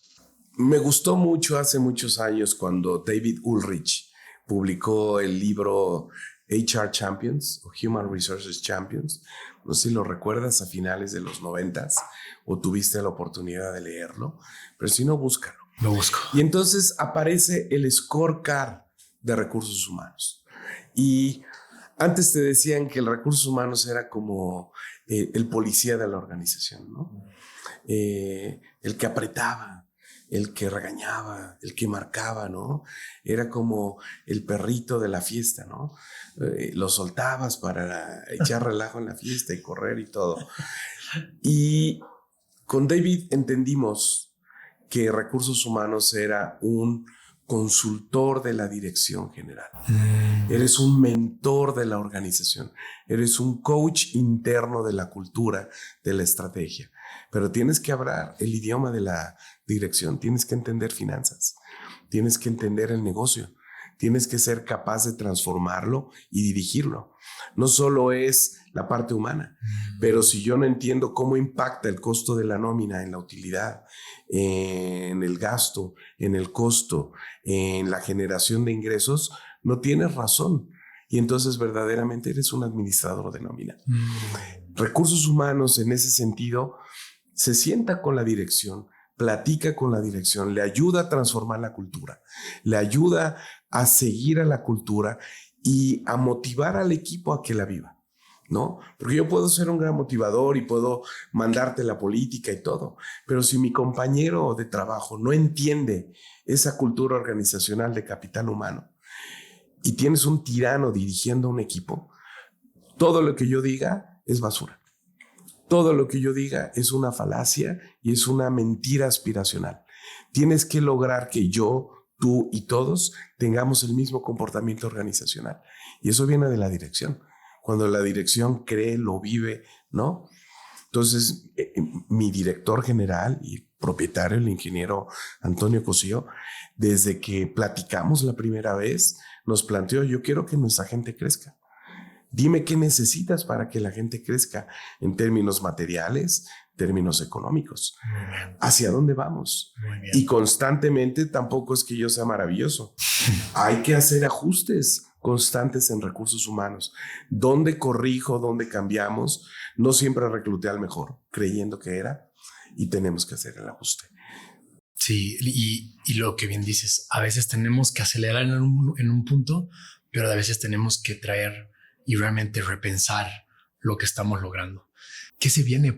Me gustó mucho hace muchos años cuando David Ulrich publicó el libro HR Champions o Human Resources Champions. No sé si lo recuerdas, a finales de los 90s o tuviste la oportunidad de leerlo, pero si no, búscalo. Lo busco. Y entonces aparece el scorecard de recursos humanos. Y antes te decían que el recursos humanos era como el policía de la organización, ¿no? El que apretaba, el que regañaba, el que marcaba, ¿no? Era como el perrito de la fiesta, ¿no? Lo soltabas para echar relajo en la fiesta y correr y todo. Y con David entendimos que recursos humanos era un consultor de la dirección general. Eres un mentor de la organización. Eres un coach interno de la cultura, de la estrategia. Pero tienes que hablar el idioma de la dirección. Tienes que entender finanzas. Tienes que entender el negocio. Tienes que ser capaz de transformarlo y dirigirlo. No solo es la parte humana, pero si yo no entiendo cómo impacta el costo de la nómina en la utilidad, en el gasto, en el costo, en la generación de ingresos, no tienes razón. Y entonces verdaderamente eres un administrador de nómina. Recursos humanos en ese sentido se sienta con la dirección, platica con la dirección, le ayuda a transformar la cultura, le ayuda a seguir a la cultura y a motivar al equipo a que la viva, ¿no? Porque yo puedo ser un gran motivador y puedo mandarte la política y todo, pero si mi compañero de trabajo no entiende esa cultura organizacional de capital humano y tienes un tirano dirigiendo un equipo, todo lo que yo diga es basura. Todo lo que yo diga es una falacia y es una mentira aspiracional. Tienes que lograr que yo, tú y todos tengamos el mismo comportamiento organizacional. Y eso viene de la dirección. Cuando la dirección cree, lo vive, ¿no? Entonces, mi director general y propietario, el ingeniero Antonio Cosío, desde que platicamos la primera vez, nos planteó, yo quiero que nuestra gente crezca. Dime qué necesitas para que la gente crezca en términos materiales, términos económicos. ¿Hacia dónde vamos? Y constantemente tampoco es que yo sea maravilloso. Hay que hacer ajustes constantes en recursos humanos. ¿Dónde corrijo? ¿Dónde cambiamos? No siempre recluté al mejor, creyendo que era, y tenemos que hacer el ajuste. Sí, y lo que bien dices, a veces tenemos que acelerar en un punto, pero a veces tenemos que traer y realmente repensar lo que estamos logrando. ¿Qué se viene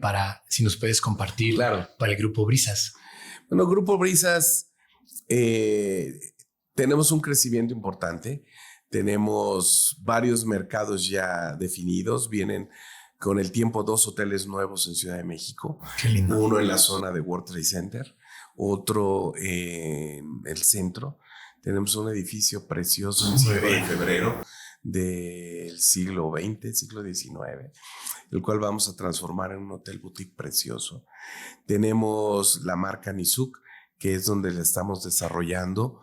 si nos puedes compartir, claro, para el Grupo Brisas? Bueno, Grupo Brisas, tenemos un crecimiento importante. Tenemos varios mercados ya definidos. Vienen con el tiempo 2 hoteles nuevos en Ciudad de México. Qué lindo. Uno en la zona de World Trade Center, otro en el centro. Tenemos un edificio precioso en 5 de febrero del siglo XX, siglo XIX, el cual vamos a transformar en un hotel boutique precioso. Tenemos la marca Nizuc, que es donde le estamos desarrollando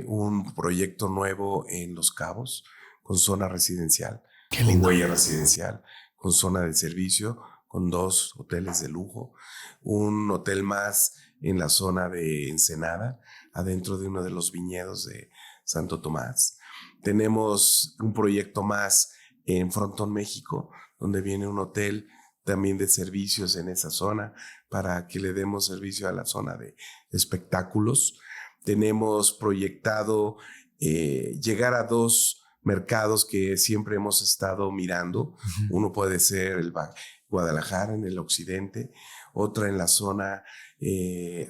un proyecto nuevo en Los Cabos, con zona residencial, con huella residencial, con zona de servicio, con 2 hoteles de lujo, un hotel más en la zona de Ensenada, adentro de uno de los viñedos de Santo Tomás. Tenemos un proyecto más en Frontón, México, donde viene un hotel también de servicios en esa zona para que le demos servicio a la zona de espectáculos. Tenemos proyectado llegar a 2 mercados que siempre hemos estado mirando. Uno puede ser el Guadalajara en el occidente, otra en la zona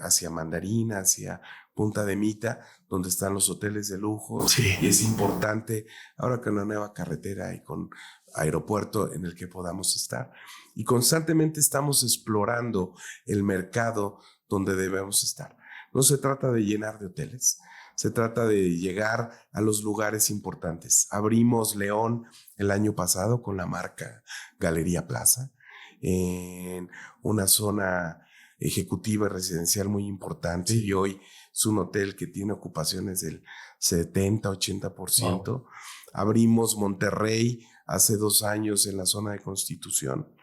hacia Mandarina, hacia Punta de Mita, donde están los hoteles de lujo. Sí. Y es importante ahora con la nueva carretera y con aeropuerto en el que podamos estar. Y constantemente estamos explorando el mercado donde debemos estar. No se trata de llenar de hoteles, se trata de llegar a los lugares importantes. Abrimos León el año pasado con la marca Galería Plaza, en una zona ejecutiva y residencial muy importante, y hoy es un hotel que tiene ocupaciones del 70-80%. Wow. Abrimos Monterrey hace 2 años en la zona de Constitución,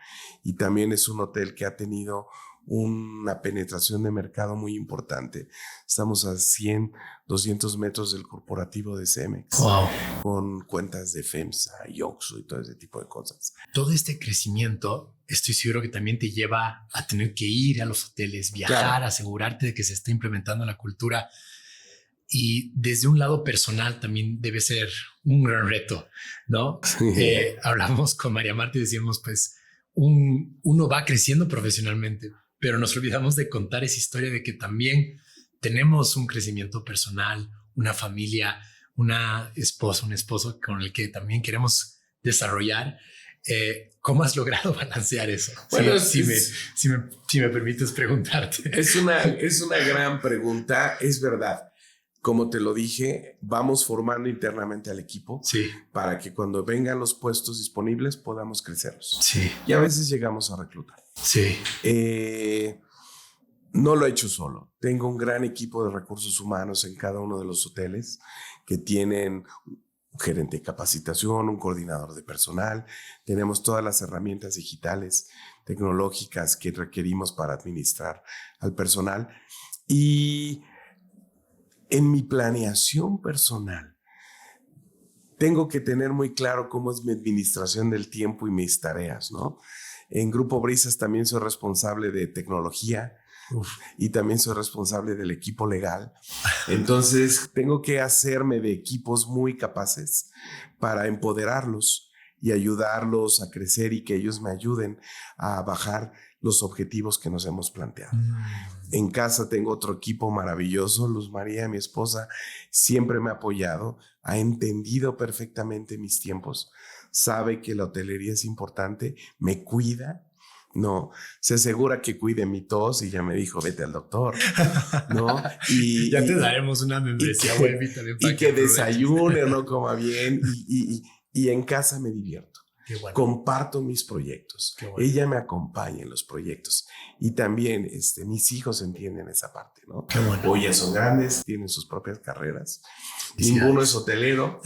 y también es un hotel que ha tenido una penetración de mercado muy importante. Estamos a 100, 200 metros del corporativo de Cemex, wow, con cuentas de FEMSA y Oxxo y todo ese tipo de cosas. Todo este crecimiento, estoy seguro que también te lleva a tener que ir a los hoteles, viajar, claro, asegurarte de que se está implementando la cultura. Y desde un lado personal también debe ser un gran reto, ¿no? Sí. Hablamos con María Marta y decíamos, pues, uno va creciendo profesionalmente, pero nos olvidamos de contar esa historia de que también tenemos un crecimiento personal, una familia, una esposa, un esposo con el que también queremos desarrollar. ¿Cómo has logrado balancear eso? Bueno, si me permites preguntarte. Es una gran pregunta, es verdad. como te lo dije, vamos formando internamente al equipo para que cuando vengan los puestos disponibles podamos crecerlos. Sí. Y a veces llegamos a reclutar. Sí. No lo he hecho solo. Tengo un gran equipo de recursos humanos en cada uno de los hoteles que tienen un gerente de capacitación, un coordinador de personal. Tenemos todas las herramientas digitales, tecnológicas que requerimos para administrar al personal. Y en mi planeación personal, tengo que tener muy claro cómo es mi administración del tiempo y mis tareas, ¿no? En Grupo Brisas también soy responsable de tecnología. Y también soy responsable del equipo legal. Entonces tengo que hacerme de equipos muy capaces para empoderarlos y ayudarlos a crecer y que ellos me ayuden a bajar los objetivos que nos hemos planteado. En casa tengo otro equipo maravilloso. Luz María, mi esposa, siempre me ha apoyado, ha entendido perfectamente mis tiempos, sabe que la hotelería es importante, me cuida. No, se asegura que cuide mi tos y ya me dijo, vete al doctor, ¿no? Y ya te daremos una membresía web y también para y que desayune, no coma bien y en casa me divierto. Qué bueno. Comparto mis proyectos. Qué bueno. Ella me acompaña en los proyectos y también mis hijos entienden esa parte, ¿no? Qué bueno. Hoy ya son grandes, tienen sus propias carreras. Ninguno es hotelero,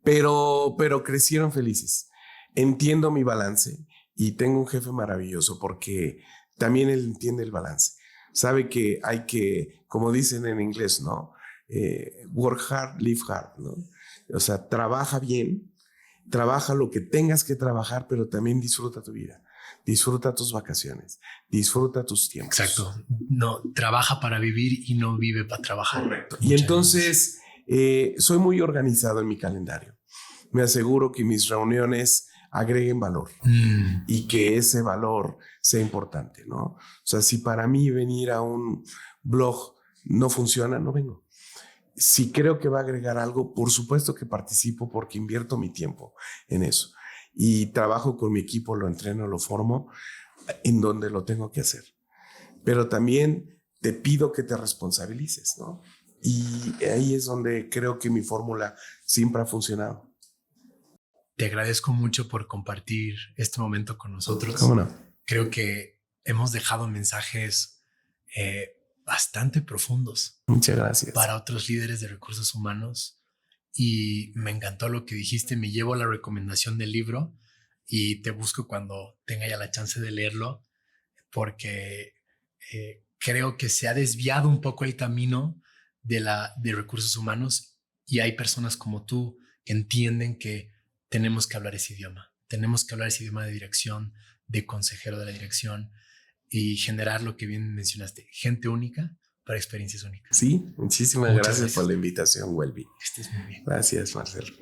pero crecieron felices. Entiendo mi balance. Y tengo un jefe maravilloso porque también él entiende el balance. Sabe que hay que, como dicen en inglés, ¿no? Work hard, live hard, ¿no? O sea, trabaja bien, trabaja lo que tengas que trabajar, pero también disfruta tu vida. Disfruta tus vacaciones, disfruta tus tiempos. Exacto. No, trabaja para vivir y no vive para trabajar. Correcto. Y entonces, soy muy organizado en mi calendario. Me aseguro que mis reuniones agreguen valor y que ese valor sea importante, ¿no? O sea, si para mí venir a un blog no funciona, no vengo. Si creo que va a agregar algo, por supuesto que participo porque invierto mi tiempo en eso. Y trabajo con mi equipo, lo entreno, lo formo en donde lo tengo que hacer. Pero también te pido que te responsabilices, ¿no? Y ahí es donde creo que mi fórmula siempre ha funcionado. Te agradezco mucho por compartir este momento con nosotros. ¿Cómo no? Creo que hemos dejado mensajes bastante profundos. Muchas gracias. Para otros líderes de recursos humanos. Y me encantó lo que dijiste. Me llevo la recomendación del libro y te busco cuando tenga ya la chance de leerlo, porque creo que se ha desviado un poco el camino de recursos humanos y hay personas como tú que entienden que tenemos que hablar ese idioma. Tenemos que hablar ese idioma de dirección, de consejero de la dirección y generar lo que bien mencionaste, gente única para experiencias únicas. Sí, muchísimas gracias por la invitación, Welby. Que estés muy bien. Gracias, Marcelo.